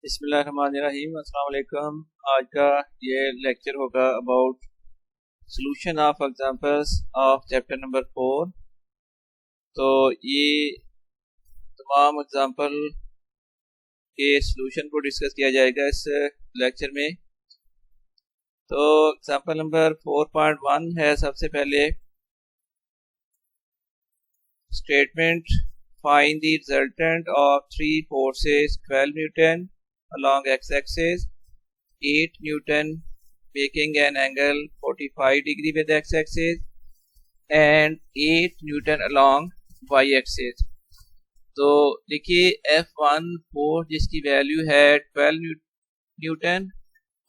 बिस्मिल्लाहिर्रहमानिर्रहीम। अस्सलाम वालेकुम। आज का ये लेक्चर होगा about solution of examples of chapter number 4। तो ये तमाम एग्जांपल के सॉल्यूशन को डिस्कस किया जाएगा इस लेक्चर में। तो एग्जांपल नंबर 4.1 है सबसे पहले statement find the resultant of three forces 12 Newton along x-axis, 8 Newton making an angle 45 degree with x-axis and 8 Newton along y-axis। तो देखिए F1 फोर्स जिसकी वैल्यू है 12 न्यूटन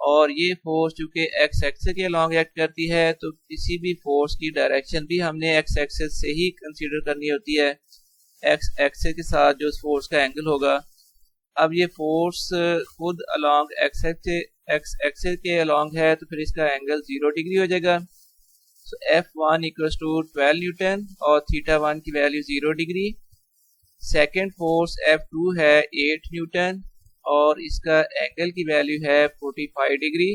और ये फोर्स चूँकि एक्स एक्सिस के अलॉन्ग एक्ट करती है तो किसी भी फोर्स की डायरेक्शन भी हमने एक्स एक्सिस से ही कंसीडर करनी होती है। एक्स एक्सिस के साथ जो फोर्स का एंगल होगा, अब ये फोर्स खुद अलॉन्ग एक्स एक्सिस के अलॉन्ग है तो फिर इसका एंगल 0 डिग्री हो जाएगा। सो F1 इक्वल्स टू 12 न्यूटन और थीटा 1 की value 0 degree. Second force F2 है 8 न्यूटन और इसका एंगल की वैल्यू है 45 डिग्री।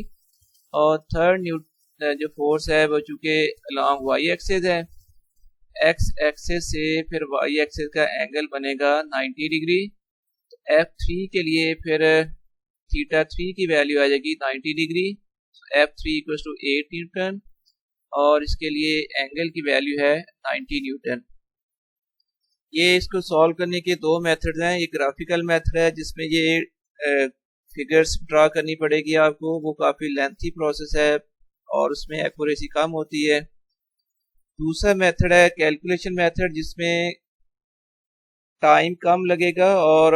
और थर्ड जो फोर्स है वो चूँकि अलॉन्ग वाई एक्सिस है, एक्स एक्सिस से फिर वाई एक्सिस का एंगल बनेगा 90 डिग्री। तो F3 के लिए फिर थीटा 3 की वैल्यू आ जाएगी 90 degree. F3 equals to 8 Newton और इसके लिए एंगल की वैल्यू है 90 न्यूटन। ये इसको सॉल्व करने के दो मेथड्स हैं। एक ग्राफिकल मेथड है जिसमें ये फिगर्स ड्रा करनी पड़ेगी आपको, वो काफ़ी लेंथी प्रोसेस है और उसमें एक्यूरेसी कम होती है। दूसरा मेथड है कैलकुलेशन मेथड जिसमें टाइम कम लगेगा और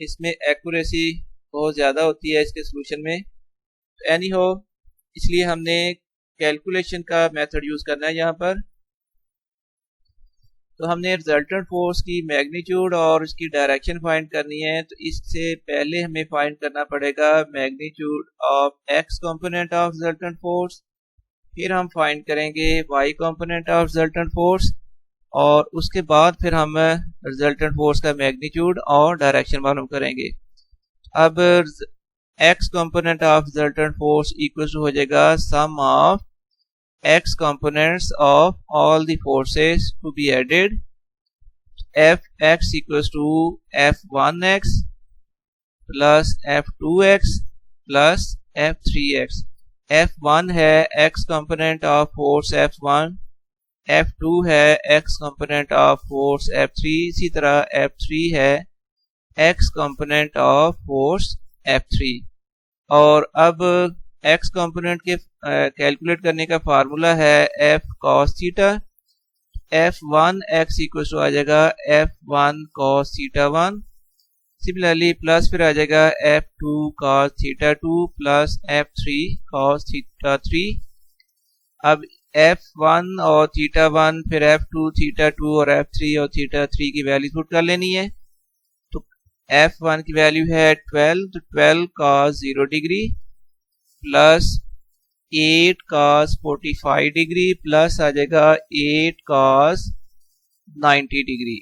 इसमें एक्यूरेसी बहुत ज़्यादा होती है इसके सॉल्यूशन में। तो एनी हो, इसलिए हमने कैलकुलेशन का मेथड यूज़ करना है यहाँ पर। तो हमने रिजल्टेंट फोर्स की मैग्नीट्यूड और उसकी डायरेक्शन फाइंड करनी है। तो इससे पहले हमें फाइंड करना पड़ेगा magnitude of x component of resultant force, फिर हम फाइंड करेंगे y component of resultant force और उसके बाद फिर हम रिजल्टेंट फोर्स का मैग्नीट्यूड और डायरेक्शन मालूम करेंगे। अब x component of resultant force equal to हो जाएगा sum of x components of all the forces to be added. Fx equals to F1x plus F2x plus F3x। F1 है x component of force F1, F2 है x component of force F3, इसी तरह F3 है x component of force F3। और अब x component के calculate करने का फार्मूला है F cos theta. F1x equal to आ जाएगा F1 cos theta 1। Similarly plus फिर आ जाएगा F2 cos theta 2 plus F3 cos theta 3। अब F1 और थीटा 1 फिर F2 थीटा 2 और F3 और थीटा 3 की वैल्यू पुट कर लेनी है। तो F1 की वैल्यू है 12, तो 12 cos 0 degree plus 8 cos 45 degree plus आ जाएगा 8 cos 90 डिग्री।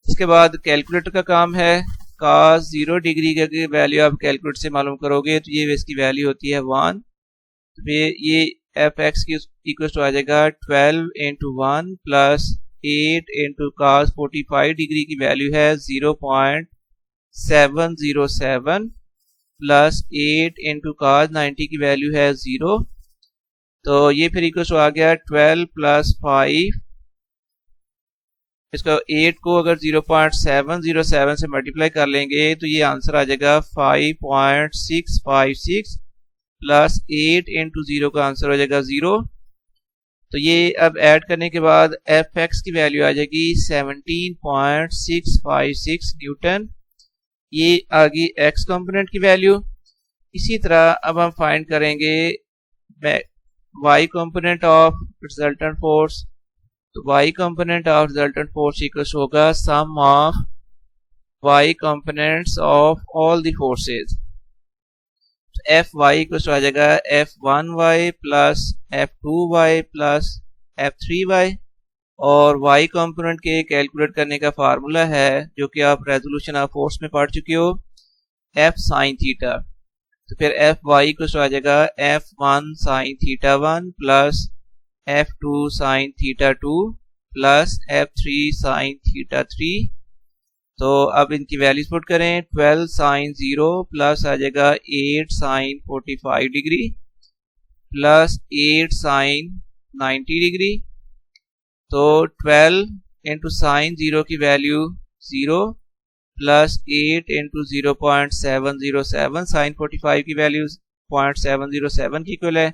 इसके बाद कैलकुलेटर का काम है। cos 0 डिग्री की वैल्यू आप कैलकुलेटर से मालूम करोगे तो ये इसकी वैल्यू होती है 1। तो फिर ये Fx की इक्वल टू आ जाएगा 12 into 1 plus 8 into cos 45 degree की वैल्यू है 0.707 प्लस 8 इंटू cos 90 की वैल्यू है 0। तो ये फिर इक्वल टू आ गया 12 प्लस 5, इसका 8 को अगर 0.707 से मल्टीप्लाई कर लेंगे तो ये आंसर आ जाएगा 5.656 प्लस 8 इंटू 0 का आंसर हो जाएगा 0। तो ये अब ऐड करने के बाद Fx की वैल्यू आ जाएगी 17.656 न्यूटन। ये आ गई x कंपोनेंट की वैल्यू। इसी तरह अब हम फाइंड करेंगे y component of resultant force. तो y component of resultant force equals होगा sum of y components of all the forces. Fy equals आ जाएगा F1y plus F2y plus F3y और y कंपोनेंट के कैलकुलेट करने का फार्मूला है जो कि आप रेजोल्यूशन ऑफ फोर्स में पढ़ चुके हो। F sine theta. तो फिर एफ वाई को आ जाएगा F1 sine theta 1 plus F2 sine theta 2 plus F3 sine theta 3। तो अब इनकी वैल्यूज पुट करें, 12 साइन 0 प्लस आ जाएगा 8 sine 45 degree plus 8 sine 90 degree. तो 12 इंटू साइन 0 की वैल्यू 0 प्लस 8 इंटू 0.707 साइन 45 की वैल्यू 0.707 की इक्वल है,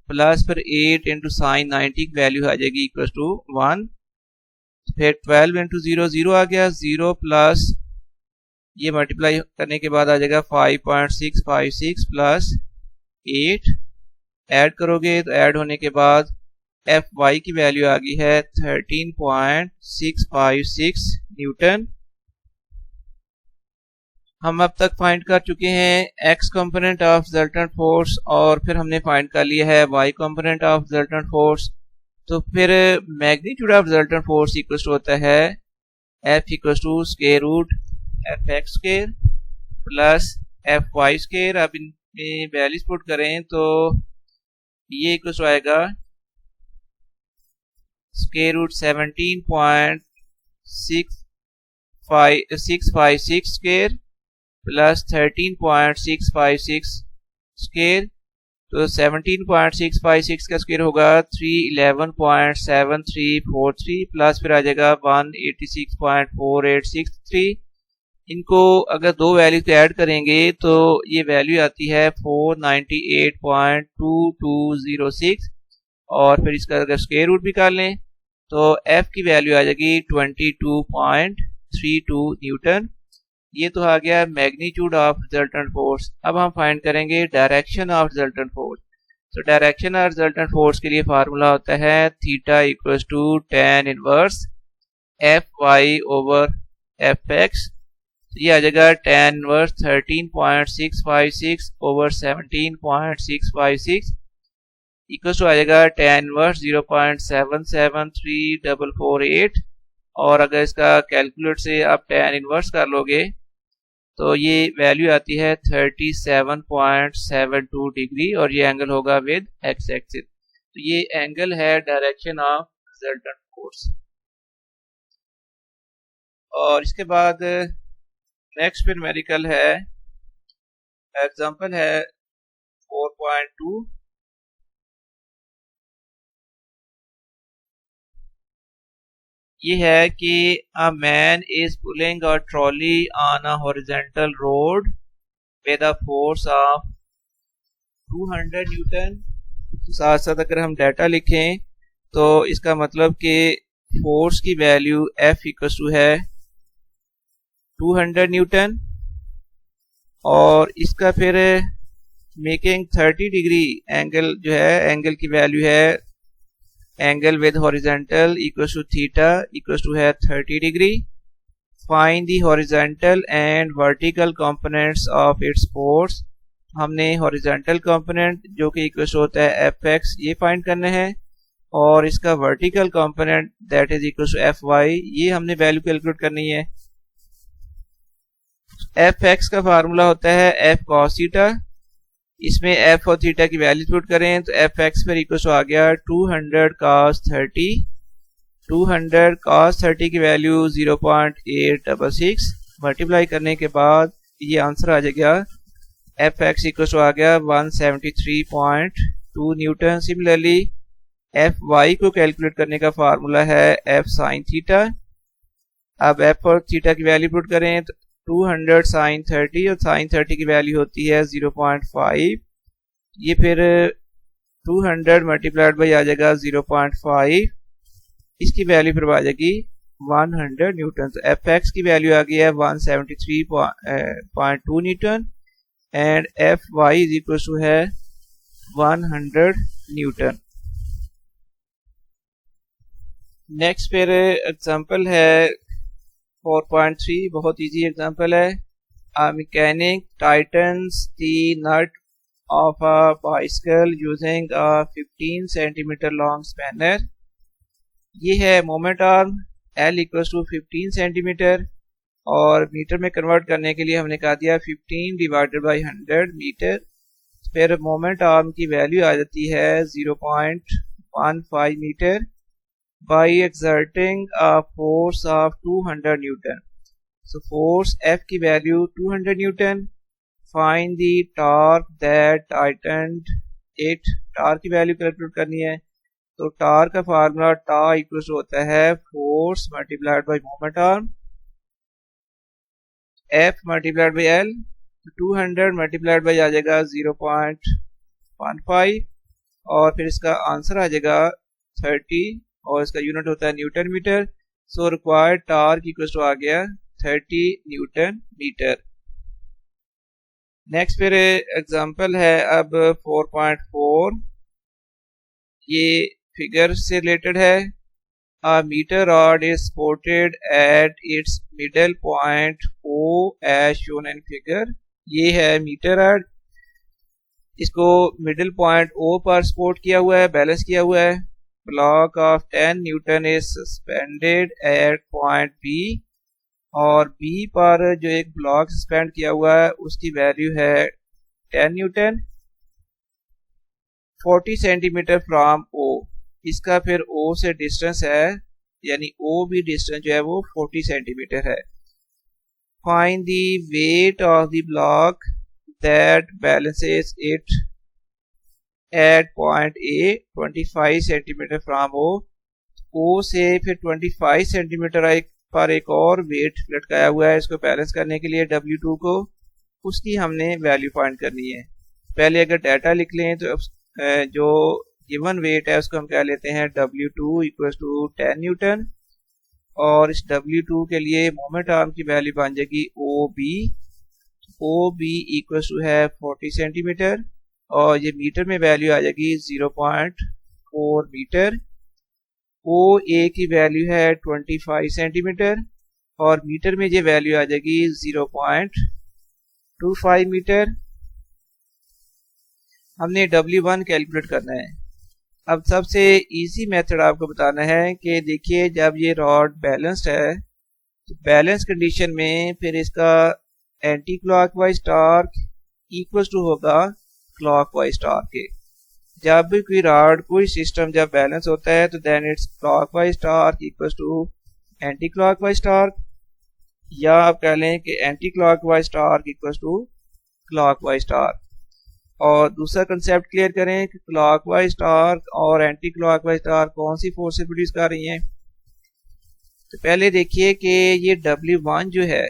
प्लस फिर 8 इंटू साइन 90 की वैल्यू आ जाएगी इक्वल टू 1। फिर 12 इंटू 0 0 आ गया, 0 प्लस ये मल्टीप्लाई करने के बाद आ जाएगा 5.656 प्लस 8। ऐड करोगे तो ऐड होने के बाद एफ वाई की वैल्यू आ गई है 13.656 न्यूटन। हम अब तक फाइंड कर चुके हैं x component of resultant force और फिर हमने फाइंड कर लिया है y component of resultant force. तो फिर magnitude of resultant force equal to होता है F equal to square root F x square plus F y square. अब इनमें वैल्यूज पुट करें तो ये इक्वल टू आएगा square root 17.656 square plus 13.656 square. तो 17.656 का स्क्वायर होगा 311.7343 प्लस फिर आ जाएगा 186.4863। इनको अगर दो वैल्यू को ऐड करेंगे तो ये वैल्यू आती है 498.2206 और फिर इसका अगर स्क्वायर रूट भी कर लें तो f की वैल्यू आ जाएगी 22.32 न्यूटन। ये तो आ गया मैग्नीट्यूड ऑफ रिजल्टेंट फोर्स। अब हम फाइंड करेंगे डायरेक्शन ऑफ रिजल्टेंट फोर्स। तो डायरेक्शन ऑफ रिजल्टेंट फोर्स के लिए फार्मूला होता है theta equals to tan inverse F y over F x. ये आ जाएगा tan inverse 13.656 over 17.656 equals to आ जाएगा tan इनवर्स 0.773448। और अगर इसका कैलकुलेट से आप tan इनवर्स कर लोगे तो ये वैल्यू आती है 37.72 डिग्री और ये एंगल होगा विद एक्स एक्सिस। तो ये एंगल है डायरेक्शन ऑफ रिजल्टेंट फोर्स। और इसके बाद नेक्स्ट फिर न्यूमेरिकल है, एग्जांपल है 4.2। ये है कि a man is pulling a trolley on a horizontal road with a force of 200 Newton. साथ साथ अगर हम डाटा लिखें तो इसका मतलब कि फोर्स की वैल्यू F इक्वल टू है 200 न्यूटन और इसका फिर मेकिंग 30 डिग्री एंगल जो है, एंगल की वैल्यू है angle with horizontal equals to theta equals to है 30 degree. Find the horizontal and vertical components of its force. हमने हॉरिजॉन्टल कंपोनेंट जो कि इक्वल्स होता है एफ एक्स ये फाइंड करना है और इसका vertical component that is equals to F y ये हमने वैल्यू कैलकुलेट करनी है। एफ एक्स का फार्मूला होता है एफ कॉस थीटा। इसमें एफ और थीटा की वैल्यू पुट करें तो एफ एक्स पर इक्वल टू आ गया 200 cos 30। 200 cos 30 की वैल्यू 0.866 मल्टीप्लाई करने के बाद ये आंसर आ जाएगा एफ एक्स इक्वल टू आ गया 173.2 न्यूटन। सिमिलरली एफ वाई को कैलकुलेट करने का फार्मूला है एफ साइन थीटा। अब एफ और थीटा की वैल्यू पुट करें तो 200 साइन 30 और साइन 30 की वैल्यू होती है 0.5। ये फिर 200 मल्टीप्लाइड बाई आ जाएगा 0.5, इसकी वैल्यू फिर आ जाएगी 100 न्यूटन। तो एफ एक्स की वैल्यू आ गई है 173.2 newton and F y is equal to है 100 न्यूटन। नेक्स्ट फिर एग्जांपल है 4.3, बहुत इजी एग्जांपल है। A mechanic tightens the nut of a bicycle using a 15 centimeter long spanner। ये है moment arm L equals to 15 centimetre और metre में convert करने के लिए हमने कहा दिया 15 डिवाइडेड बाई 100 मीटर। फिर मोमेंट आर्म की वैल्यू आ जाती है 0.15 metre by exerting a force of 200 newton. So force F की value 200 newton. Find the torque that tightened it. Torque की वैल्यू कैलकुलेट करनी है। तो टॉर्क का फार्मूला टा इक्वल होता है force multiplied by moment arm, F multiplied by L। 200 multiplied by आ जाएगा 0.15 और फिर इसका आंसर आ जाएगा 30 और इसका यूनिट होता है newton metre. So required torque equal to आ गया 30 न्यूटन मीटर। नेक्स्ट फिर एग्जांपल है अब 4.4। ये फिगर से रिलेटेड है। A meter rod is supported at its middle point O as shown in figure। ये है मीटर रॉड, इसको मिडिल पॉइंट O पर सपोर्ट किया हुआ है, बैलेंस किया हुआ है। Block of 10 newton is suspended at point B और B पर जो एक ब्लॉक सस्पेंड किया हुआ है उसकी वैल्यू है 10 न्यूटन 40 सेंटीमीटर फ्रॉम O। इसका फिर O से डिस्टेंस है, यानी O भी डिस्टेंस जो है वो 40 सेंटीमीटर है। Find the weight of the block that balances it at point A 25 centimetre from O। O से फिर 25 सेंटीमीटर पर एक और वेट लटकाया हुआ है, इसको बैलेंस करने के लिए W2 को, उसकी हमने वैल्यू फाइंड करनी है। पहले अगर डाटा लिख लें तो जो गिवन वेट है उसको हम क्या लेते हैं W2 इक्वल टू 10 न्यूटन और इस W2 के लिए मोमेंट आर्म की वैल्यू बन जाएगी OB इक्वल टू है 40 सेंटीमीटर और ये मीटर में वैल्यू आ जाएगी 0.4 मीटर। OA की वैल्यू है 25 सेंटीमीटर और मीटर में ये वैल्यू आ जाएगी 0.25 मीटर। हमने W1 कैलकुलेट करना है। अब सबसे इजी मेथड आपको बताना है कि देखिए जब ये रॉड बैलेंस्ड है तो बैलेंस कंडीशन में फिर इसका anti clockwise torque equal to होगा क्लॉकवाइज टॉर्क के। जब भी कोई रॉड कोई सिस्टम जब बैलेंस होता है तो then its clockwise torque equal to anti clockwise torque, या आप कह लें कि anti clockwise torque equal to clockwise torque. और दूसरा कंसेप्ट क्लियर करें कि क्लॉकवाइज टॉर्क और एंटी क्लॉकवाइज टॉर्क कौन सी फोर्सेस प्रोड्यूस कर रही हैं। तो पहले देखिए कि ये W1 जो है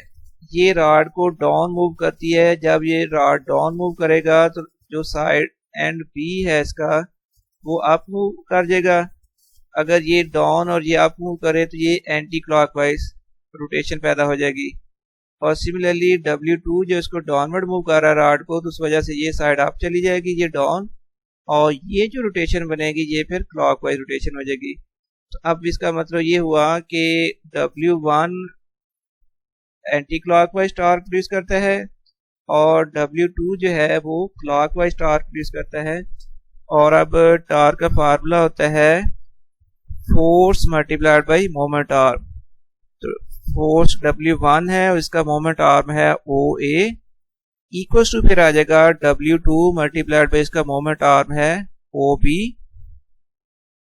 ये रॉड को डाउन मूव करती है। जब ये रॉड डाउन मूव करेगा तो जो साइड एंड B है इसका वो अप मूव कर जाएगा। अगर ये डाउन और ये अप मूव करे तो ये एंटी क्लॉकवाइज रोटेशन पैदा हो जाएगी। और सिमिलरली W2 जो इसको डाउनवर्ड मूव कर रहा है रॉड को, तो उस वजह से ये साइड अप चली जाएगी, ये डाउन, और ये जो रोटेशन बनेगी ये फिर क्लॉकवाइज रोटेशन हो जाएगी। तो अब इसका मतलब ये हुआ कि W1 anti clockwise torque produce करता है और W2 जो है वो क्लॉकवाइज टॉर्क प्रोड्यूस करता है। और अब टॉर्क का फार्मूला होता है force multiplied by moment arm. तो फोर्स W1 है और इसका मोमेंट आर्म है OA इक्वल टू फिर आ जाएगा W2 मल्टीप्लाइड बाई इसका मोमेंट आर्म है OB।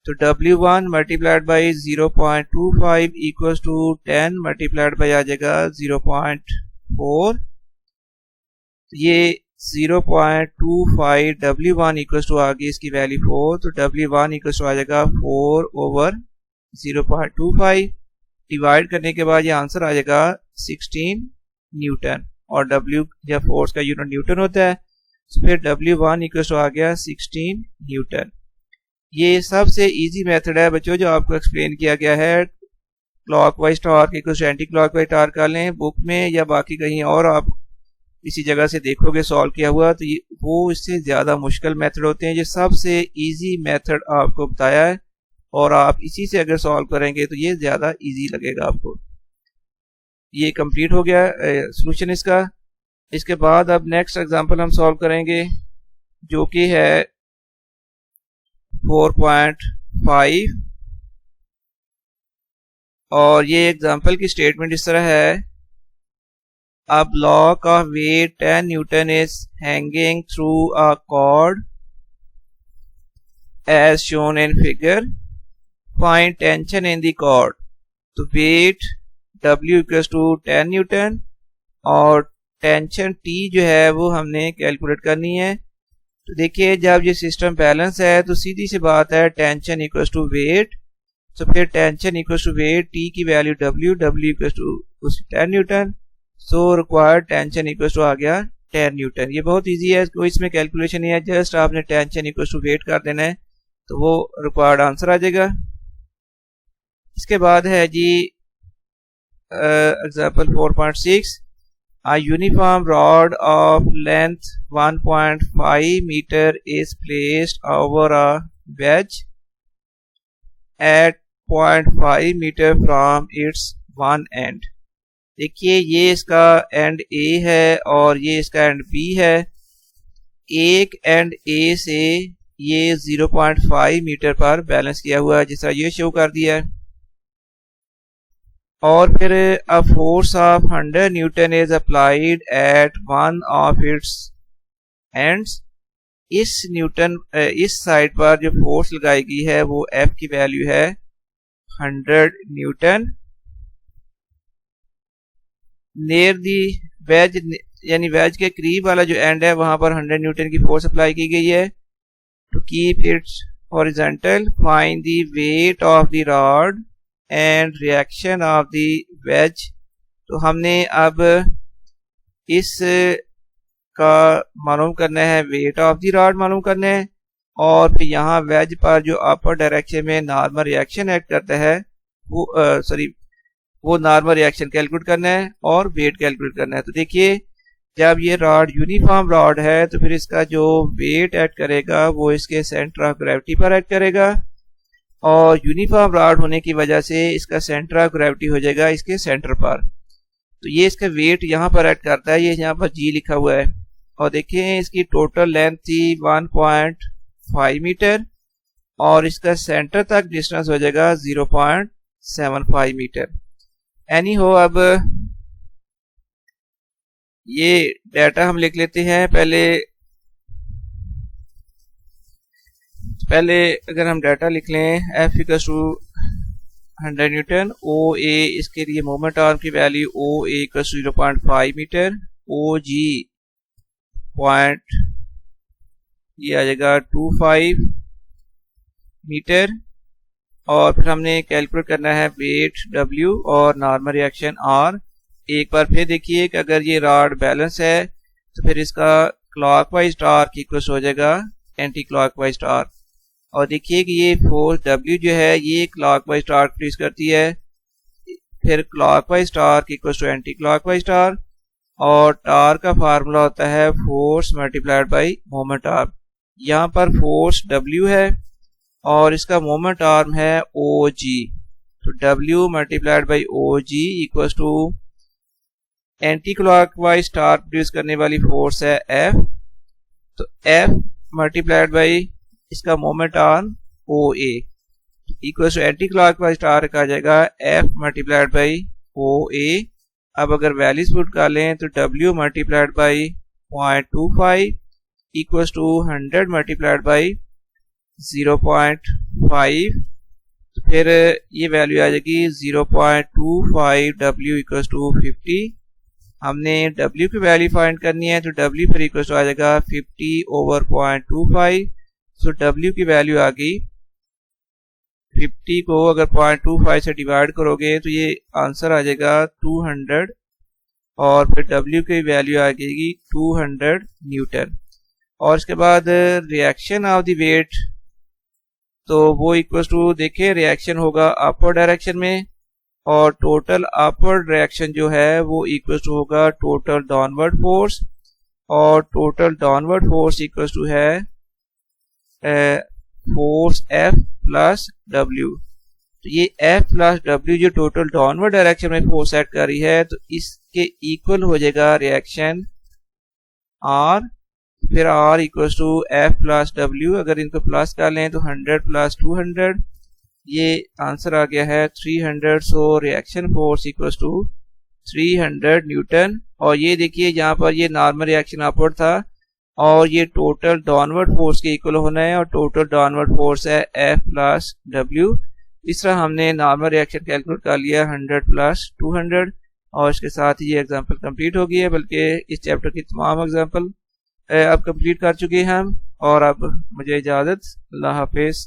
तो W1 multiplied by 0.25 equal to 10 multiplied by आ जाएगा 0.4। ये 0.25 W1 इक्वल टू आ गई इसकी वैल्यू 4, तो W1 इक्वल टू आ जाएगा 4/0.25। डिवाइड करने के बाद ये आंसर आ जाएगा 16 न्यूटन और W या फोर्स का यूनिट न्यूटन होता है, तो फिर W1 इक्वल टू आ गया 16 न्यूटन। ये सबसे इजी मेथड है बच्चों जो आपको एक्सप्लेन किया गया है। Clockwise torque equal to anti clockwise torque कर लें बुक में या बाकी कहीं और आप इसी जगह से देखोगे सॉल्व किया हुआ, तो ये वो इससे ज़्यादा मुश्किल मेथड होते हैं। ये सबसे इजी मेथड आपको बताया है और आप इसी से अगर सॉल्व करेंगे तो ये ज़्यादा इजी लगेगा आपको। ये कंप्लीट हो गया सॉल्यूशन इसका। इसके बाद अब नेक्स्ट एग्जांपल हम सॉल्व करेंगे जो कि है 4.5 और ये एग्जांपल की स्टेटमेंट इस तरह है a block of weight 10 Newton is hanging through a cord as shown in figure. Find tension in the cord. तो weight W equals to 10 Newton और टेंशन T जो है वो हमने कैलकुलेट करनी है। तो देखिए जब ये सिस्टम बैलेंस है तो सीधी सी बात है टेंशन इक्वल्स टू वेट। तो फिर tension equals to weight, T की value W equals to 10 newton. So required tension equals to आ गया 10 न्यूटन। ये बहुत इजी है, कोई इसमें कैलकुलेशन नहीं है, जस्ट आपने टेंशन इक्वल्स टू वेट कर देना है तो वो रिक्वायर्ड आंसर आ जाएगा। इसके बाद है जी example 4.6। A uniform rod of length 1.5 meter is placed over a wedge at 0.5 meter from its one end। देखिए ये इसका एंड A है और ये इसका एंड B है। एक एंड A से ये 0.5 मीटर पर बैलेंस किया हुआ है, जिस तरह ये शो कर दिया है। और फिर अ force of 100 Newton is applied at one of its ends. इस साइड पर जो फोर्स लगाई गई है वो F की वैल्यू है 100 न्यूटन। नियर दी वेज यानी वेज के करीब वाला जो एंड है वहां पर 100 न्यूटन की फोर्स अप्लाई की गई है। To keep its horizontal find the weight of the rod and reaction of the wedge. तो हमने अब इस का मालूम करना है, वेट ऑफ द रॉड मालूम करना है और फिर यहाँ वेज पर जो अपर डायरेक्शन में नॉर्मल रिएक्शन एक्ट करता है वो नॉर्मल रिएक्शन कैलकुलेट करना है और वेट कैलकुलेट करना है। तो देखिए जब ये रॉड यूनिफॉर्म रॉड है तो फिर इसका जो वेट एक्ट करेगा वो इसके सेंटर ऑफ ग्रेविटी पर एक्ट करेगा और यूनिफॉर्म रॉड होने की वजह से इसका सेंटर ऑफ ग्रेविटी हो जाएगा इसके सेंटर पर। तो ये इसका वेट यहाँ पर ऐड करता है, ये यहाँ पर G लिखा हुआ है। और देखिए इसकी टोटल लेंथ थी 1.5 मीटर और इसका सेंटर तक डिस्टेंस हो जाएगा 0.75 मीटर। एनी हो अब ये डाटा हम लिख लेते हैं। पहले अगर हम डाटा लिख लें F equals to 100 newton, OA इसके लिए मोमेंट आर्म की value OA equals to 0.5 metre, OG point ये आ जाएगा 25 मीटर और फिर हमने कैलकुलेट करना है वेट W और नॉर्मल रिएक्शन R। एक बार फिर देखिए कि अगर ये रॉड बैलेंस है तो फिर इसका क्लॉकवाइज टॉर्क इक्वल्स हो जाएगा एंटी क्लॉकवाइज टॉर्क। और देखिए कि ये फोर्स W जो है ये क्लॉकवाइज टॉर्क प्रोड्यूस करती है, फिर clockwise torque equals to anti clockwise torque और टॉर्क का फार्मूला होता है force multiplied by moment arm. यहाँ पर फोर्स W है और इसका मोमेंट आर्म है OG। तो W multiplied by OG equals to anti clockwise torque produce करने वाली फोर्स है F। तो F मल्टीप्लाइड बाय इसका moment arm OA equals to anti clockwise torque आ जाएगा F मल्टीप्लाइड बाय OA। अब अगर वैल्यूज पुट कर लें तो W multiplied by 0.25 equals to 100 multiplied by 0.5। तो फिर ये वैल्यू आ जाएगी 0.25 W इक्वल्स टू 50। हमने W की वैल्यू फाइंड करनी है तो W फिर इक्वल्स टू आ जाएगा 50 ओवर 0.25। सो W की वैल्यू आ गई 50 को अगर 0.25 से डिवाइड करोगे तो ये आंसर आ जाएगा 200 और फिर W की वैल्यू आ जाएगी 200 न्यूटन। और इसके बाद रिएक्शन ऑफ द वेट तो वो इक्वल्स टू देखिए रिएक्शन होगा अपर डायरेक्शन में और टोटल अपवर्ड रिएक्शन जो है वो इक्वल्स टू होगा टोटल डाउनवर्ड फोर्स और total downward force equals to है फोर्स F प्लस W। तो ये F प्लस W जो टोटल डाउनवर्ड डायरेक्शन में फोर्स ऐड कर रही है तो इसके इक्वल हो जाएगा रिएक्शन R। फिर R equals to F plus W, अगर इनको प्लस कर लें तो 100 प्लस 200 ये आंसर आ गया है 300। So reaction force equals to 300 newton और ये देखिए यहाँ पर ये नॉर्मल रिएक्शन अपवर्ड था और ये टोटल डाउनवर्ड फोर्स के इक्वल होना है और टोटल डाउनवर्ड फोर्स है F प्लस W। इस तरह हमने नॉर्मल रिएक्शन कैलकुलेट कर लिया 100 प्लस 200 और इसके साथ ही ये एग्जांपल कंप्लीट हो गई है, बल्कि इस चैप्टर की तमाम एग्जांपल अब कंप्लीट कर चुके हैं हम। और अब मुझे इजाज़त, अल्लाह हाफिज़।